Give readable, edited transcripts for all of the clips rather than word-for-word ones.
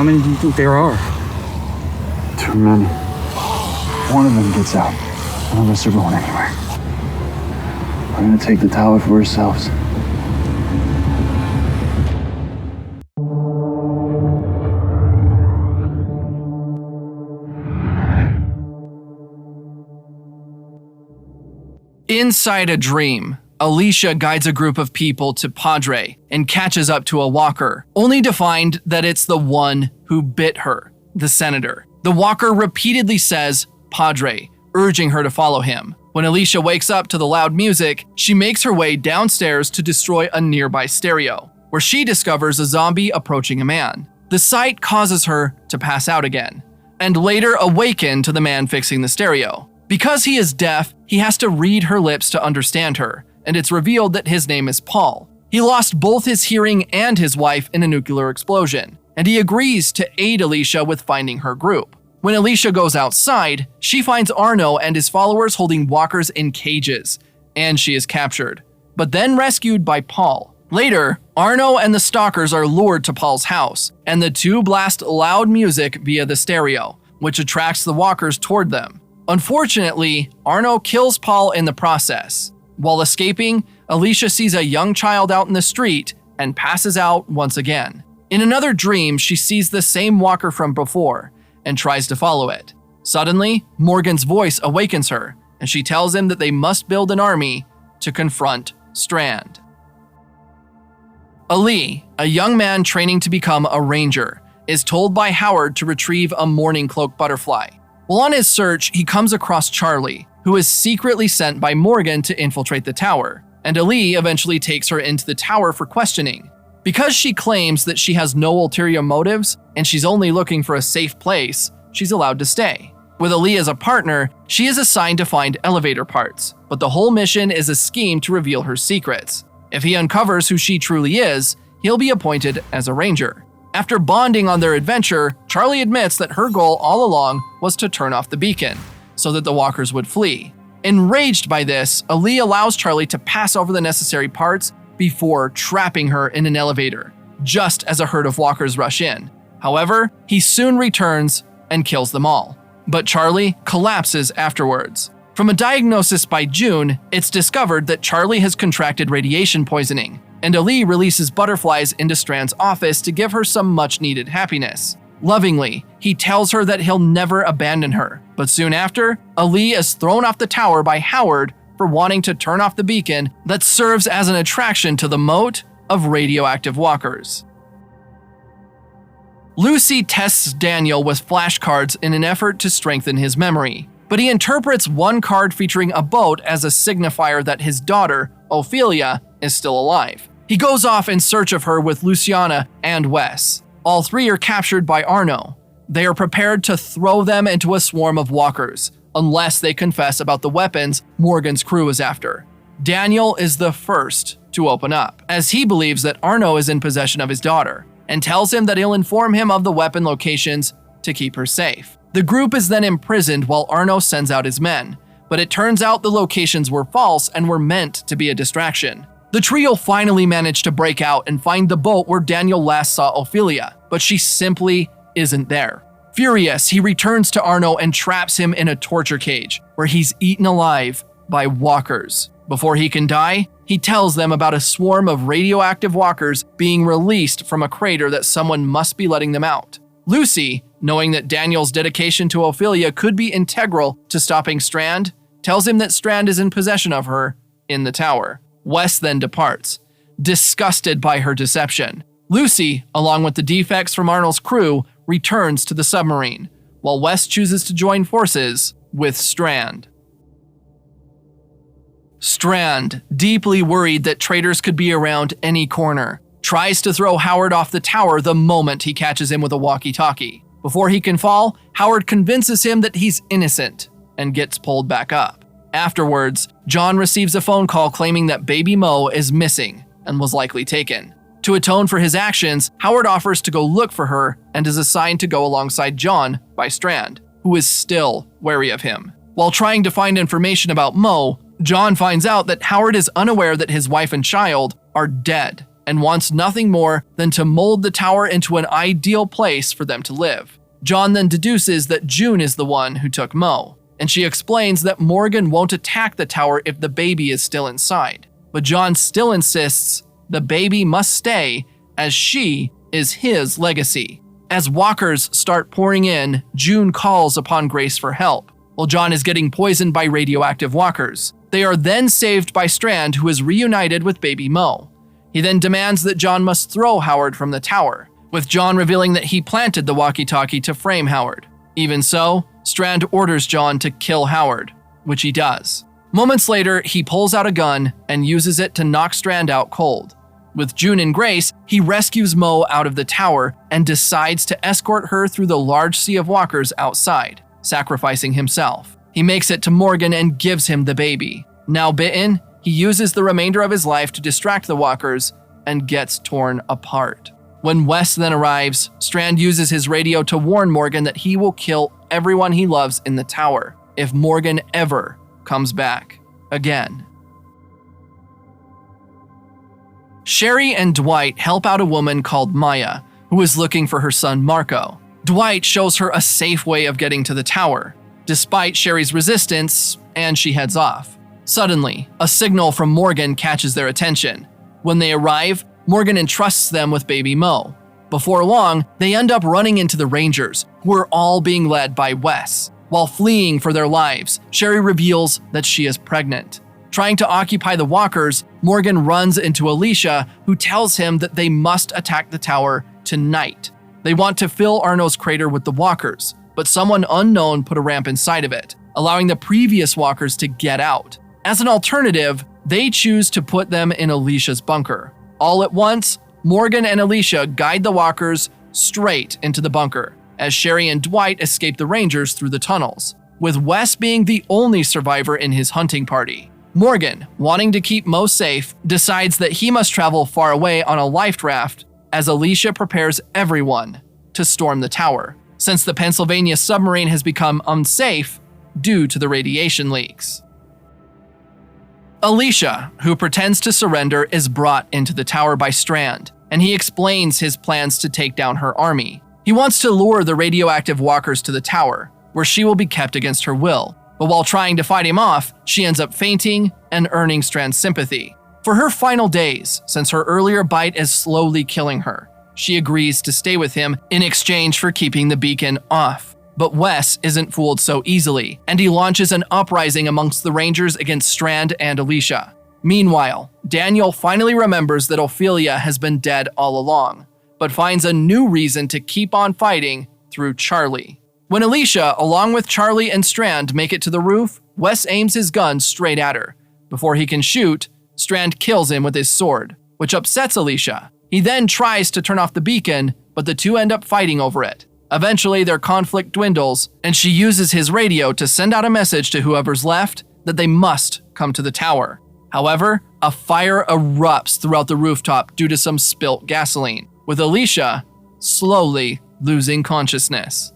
many do you think there are? Too many. One of them gets out. None of us are going anywhere. We're gonna take the tower for ourselves. Inside a dream, Alicia guides a group of people to Padre and catches up to a walker, only to find that it's the one who bit her, the senator. The walker repeatedly says, "Padre," urging her to follow him. When Alicia wakes up to the loud music, she makes her way downstairs to destroy a nearby stereo, where she discovers a zombie approaching a man. The sight causes her to pass out again, and later awaken to the man fixing the stereo. Because he is deaf, he has to read her lips to understand her, and it's revealed that his name is Paul. He lost both his hearing and his wife in a nuclear explosion, and he agrees to aid Alicia with finding her group. When Alicia goes outside, she finds Arno and his followers holding walkers in cages, and she is captured, but then rescued by Paul. Later, Arno and the stalkers are lured to Paul's house, and the two blast loud music via the stereo, which attracts the walkers toward them. Unfortunately, Arno kills Paul in the process. While escaping, Alicia sees a young child out in the street and passes out once again. In another dream, she sees the same walker from before and tries to follow it. Suddenly, Morgan's voice awakens her, and she tells him that they must build an army to confront Strand. Ali, a young man training to become a ranger, is told by Howard to retrieve a mourning cloak butterfly. While on his search, he comes across Charlie, who is secretly sent by Morgan to infiltrate the tower, and Ali eventually takes her into the tower for questioning. Because she claims that she has no ulterior motives and she's only looking for a safe place, she's allowed to stay. With Ali as a partner, she is assigned to find elevator parts, but the whole mission is a scheme to reveal her secrets. If he uncovers who she truly is, he'll be appointed as a ranger. After bonding on their adventure, Charlie admits that her goal all along was to turn off the beacon, so that the walkers would flee. Enraged by this, Ali allows Charlie to pass over the necessary parts before trapping her in an elevator, just as a herd of walkers rush in. However, he soon returns and kills them all. But Charlie collapses afterwards. From a diagnosis by June, it's discovered that Charlie has contracted radiation poisoning, and Ali releases butterflies into Strand's office to give her some much-needed happiness. Lovingly, he tells her that he'll never abandon her, but soon after, Ali is thrown off the tower by Howard for wanting to turn off the beacon that serves as an attraction to the moat of radioactive walkers. Lucy tests Daniel with flashcards in an effort to strengthen his memory, but he interprets one card featuring a boat as a signifier that his daughter, Ophelia, is still alive. He goes off in search of her with Luciana and Wes. All three are captured by Arno. They are prepared to throw them into a swarm of walkers, unless they confess about the weapons Morgan's crew is after. Daniel is the first to open up, as he believes that Arno is in possession of his daughter, and tells him that he'll inform him of the weapon locations to keep her safe. The group is then imprisoned while Arno sends out his men, but it turns out the locations were false and were meant to be a distraction. The trio finally manage to break out and find the boat where Daniel last saw Ophelia, but she simply isn't there. Furious, he returns to Arno and traps him in a torture cage, where he's eaten alive by walkers. Before he can die, he tells them about a swarm of radioactive walkers being released from a crater that someone must be letting them out. Lucy, knowing that Daniel's dedication to Ophelia could be integral to stopping Strand, tells him that Strand is in possession of her in the tower. Wes then departs, disgusted by her deception. Lucy, along with the defects from Arnold's crew, returns to the submarine, while Wes chooses to join forces with Strand. Strand, deeply worried that traitors could be around any corner, tries to throw Howard off the tower the moment he catches him with a walkie-talkie. Before he can fall, Howard convinces him that he's innocent and gets pulled back up. Afterwards, John receives a phone call claiming that baby Mo is missing and was likely taken. To atone for his actions, Howard offers to go look for her and is assigned to go alongside John by Strand, who is still wary of him. While trying to find information about Mo, John finds out that Howard is unaware that his wife and child are dead and wants nothing more than to mold the tower into an ideal place for them to live. John then deduces that June is the one who took Mo, and she explains that Morgan won't attack the tower if the baby is still inside. But John still insists the baby must stay, as she is his legacy. As walkers start pouring in, June calls upon Grace for help, while John is getting poisoned by radioactive walkers. They are then saved by Strand, who is reunited with baby Mo. He then demands that John must throw Howard from the tower, with John revealing that he planted the walkie-talkie to frame Howard. Even so, Strand orders John to kill Howard, which he does. Moments later, he pulls out a gun and uses it to knock Strand out cold. With June and Grace, he rescues Mo out of the tower and decides to escort her through the large sea of walkers outside, sacrificing himself. He makes it to Morgan and gives him the baby. Now bitten, he uses the remainder of his life to distract the walkers and gets torn apart. When Wes then arrives, Strand uses his radio to warn Morgan that he will kill everyone he loves in the tower if Morgan ever comes back again. Sherry and Dwight help out a woman called Maya, who is looking for her son Marco. Dwight shows her a safe way of getting to the tower, despite Sherry's resistance, and she heads off. Suddenly, a signal from Morgan catches their attention. When they arrive, Morgan entrusts them with baby Mo. Before long, they end up running into the Rangers, who are all being led by Wes. While fleeing for their lives, Sherry reveals that she is pregnant. Trying to occupy the walkers, Morgan runs into Alicia, who tells him that they must attack the tower tonight. They want to fill Arno's crater with the walkers, but someone unknown put a ramp inside of it, allowing the previous walkers to get out. As an alternative, they choose to put them in Alicia's bunker. All at once, Morgan and Alicia guide the walkers straight into the bunker, as Sherry and Dwight escape the Rangers through the tunnels, with Wes being the only survivor in his hunting party. Morgan, wanting to keep Mo safe, decides that he must travel far away on a life raft as Alicia prepares everyone to storm the tower, since the Pennsylvania submarine has become unsafe due to the radiation leaks. Alicia, who pretends to surrender, is brought into the tower by Strand, and he explains his plans to take down her army. He wants to lure the radioactive walkers to the tower, where she will be kept against her will. But while trying to fight him off, she ends up fainting and earning Strand's sympathy. For her final days, since her earlier bite is slowly killing her, she agrees to stay with him in exchange for keeping the beacon off. But Wes isn't fooled so easily, and he launches an uprising amongst the Rangers against Strand and Alicia. Meanwhile, Daniel finally remembers that Ophelia has been dead all along, but finds a new reason to keep on fighting through Charlie. When Alicia, along with Charlie and Strand, make it to the roof, Wes aims his gun straight at her. Before he can shoot, Strand kills him with his sword, which upsets Alicia. He then tries to turn off the beacon, but the two end up fighting over it. Eventually, their conflict dwindles, and she uses his radio to send out a message to whoever's left that they must come to the tower. However, a fire erupts throughout the rooftop due to some spilt gasoline, with Alicia slowly losing consciousness.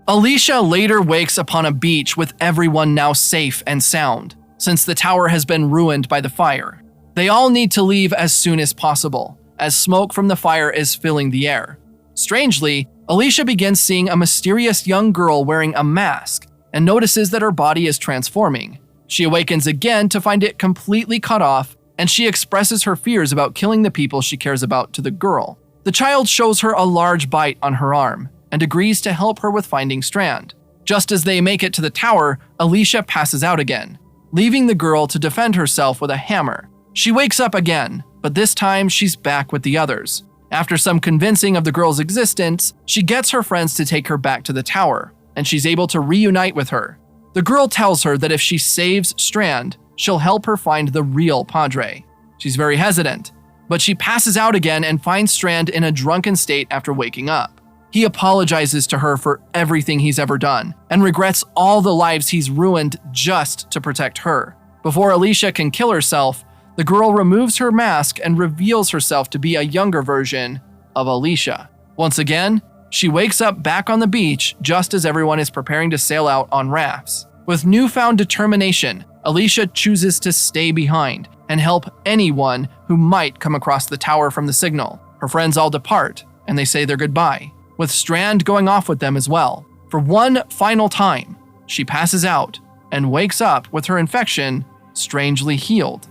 Alicia later wakes upon a beach with everyone now safe and sound, since the tower has been ruined by the fire. They all need to leave as soon as possible, as smoke from the fire is filling the air. Strangely, Alicia begins seeing a mysterious young girl wearing a mask and notices that her body is transforming. She awakens again to find it completely cut off, and she expresses her fears about killing the people she cares about to the girl. The child shows her a large bite on her arm and agrees to help her with finding Strand. Just as they make it to the tower, Alicia passes out again, leaving the girl to defend herself with a hammer. She wakes up again, but this time she's back with the others. After some convincing of the girl's existence, she gets her friends to take her back to the tower, and she's able to reunite with her. The girl tells her that if she saves Strand, she'll help her find the real Padre. She's very hesitant, but she passes out again and finds Strand in a drunken state after waking up. He apologizes to her for everything he's ever done and regrets all the lives he's ruined just to protect her. Before Alicia can kill herself, the girl removes her mask and reveals herself to be a younger version of Alicia. Once again, she wakes up back on the beach just as everyone is preparing to sail out on rafts. With newfound determination, Alicia chooses to stay behind and help anyone who might come across the tower from the signal. Her friends all depart, and they say their goodbye, with Strand going off with them as well. For one final time, she passes out and wakes up with her infection strangely healed.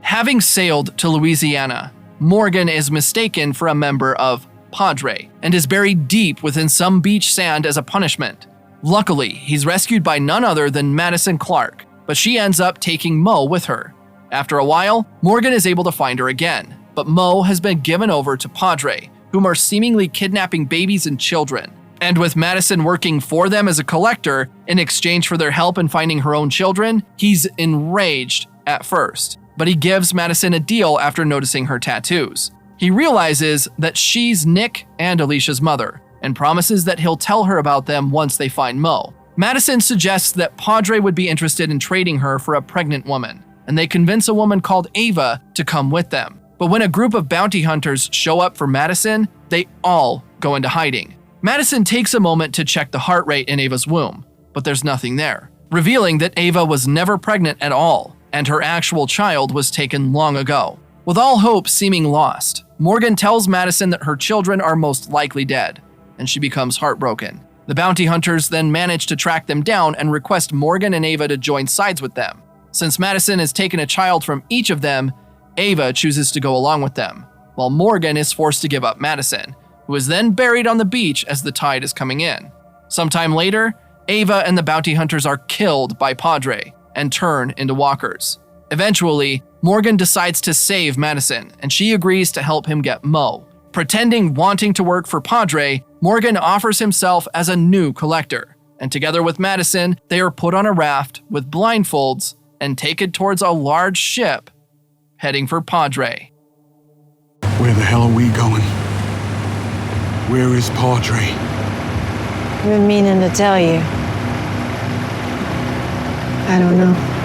Having sailed to Louisiana, Morgan is mistaken for a member of Padre and is buried deep within some beach sand as a punishment. Luckily, he's rescued by none other than Madison Clark, but she ends up taking Mo with her. After a while, Morgan is able to find her again, but Mo has been given over to Padre, whom are seemingly kidnapping babies and children. And with Madison working for them as a collector in exchange for their help in finding her own children, he's enraged at first. But he gives Madison a deal after noticing her tattoos. He realizes that she's Nick and Alicia's mother, and promises that he'll tell her about them once they find Mo. Madison suggests that Padre would be interested in trading her for a pregnant woman, and they convince a woman called Ava to come with them. But when a group of bounty hunters show up for Madison, they all go into hiding. Madison takes a moment to check the heart rate in Ava's womb, but there's nothing there, revealing that Ava was never pregnant at all, and her actual child was taken long ago. With all hope seeming lost, Morgan tells Madison that her children are most likely dead, and she becomes heartbroken. The bounty hunters then manage to track them down and request Morgan and Ava to join sides with them. Since Madison has taken a child from each of them, Ava chooses to go along with them, while Morgan is forced to give up Madison, who is then buried on the beach as the tide is coming in. Sometime later, Ava and the bounty hunters are killed by Padre and turn into walkers. Eventually, Morgan decides to save Madison, and she agrees to help him get Mo. Pretending wanting to work for Padre, Morgan offers himself as a new collector, and together with Madison, they are put on a raft with blindfolds and taken towards a large ship heading for Padre. Where the hell are we going? Where is Padre? I've been meaning to tell you. I don't know.